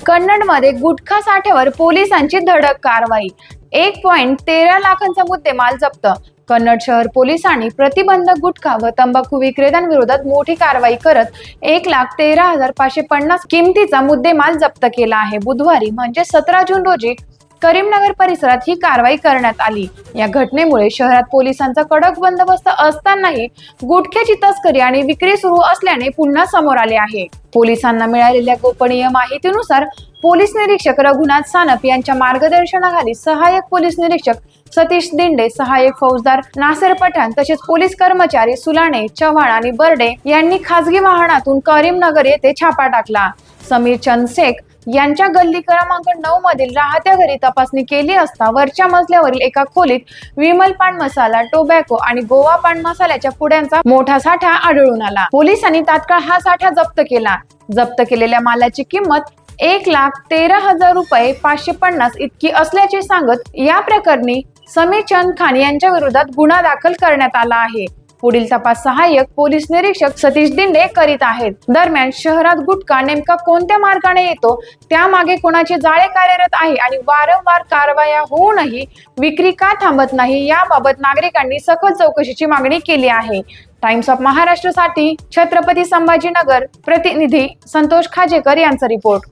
कन्नडमध्ये गुटखा साठ्यावर पोलिसांची धडक कारवाई. 1.13 लाखांचा मुद्देमाल जप्त. कन्नड शहर पोलिसांनी प्रतिबंधक गुटखा व तंबाखू विक्रेत्यांविरोधात मोठी कारवाई करत 1,13,550 किमतीचा मुद्देमाल जप्त केला आहे. बुधवारी म्हणजे 17 जून रोजी करीमनगर परिसरात ही कारवाई करण्यात आली. या घटनेमुळे शहरात पोलिसांचा कडक बंदोबस्त असतानाही गुटख्याची तस्करी आणि विक्री सुरू असल्याने पुन्हा समोर आले आहे. पोलिसांना मिळालेल्या गोपनीय माहितीनुसार पोलीस निरीक्षक रघुनाथ सानप यांच्या मार्गदर्शनाखाली सहाय्यक पोलीस निरीक्षक सतीश दिंडे, सहाय्यक फौजदार नासेर पठाण तसेच पोलीस कर्मचारी सुलाणे, चव्हाण आणि बर्डे यांनी खासगी वाहनातून करीमनगर येथे छापा टाकला. समीर चंद शेख यांच्या गल्ली क्रमांक 9 मधील राहत्या घरी तपासणी केली असता वरच्या मजल्यावरील एका खोलीत विमल पान मसाला, टोबॅको आणि गोवा पान मसाल्याच्या पुड्यांचा मोठा साठा आढळून आला. पोलिसांनी तात्काळ हा साठा जप्त केला. जप्त केलेल्या मालाची किंमत 1,13,000 रुपये 550 इतकी असल्याचे सांगत या प्रकरणी समीर चंद खान यांच्या विरोधात गुन्हा दाखल करण्यात आला आहे. पुढील तपास सहाय्यक पोलीस निरीक्षक सतीश दिंडे करीत आहेत. दरम्यान शहरात गुटखा नेमका कोणत्या मार्गाने येतो, त्यामागे कोणाचे जाळे कार्यरत आहे आणि वारंवार कारवाया होऊनही विक्री का थांबत नाही याबाबत नागरिकांनी सखोल चौकशीची मागणी केली आहे. टाइम्स ऑफ महाराष्ट्र साठी छत्रपती संभाजीनगर प्रतिनिधी संतोष खाजेकर यांचा रिपोर्ट.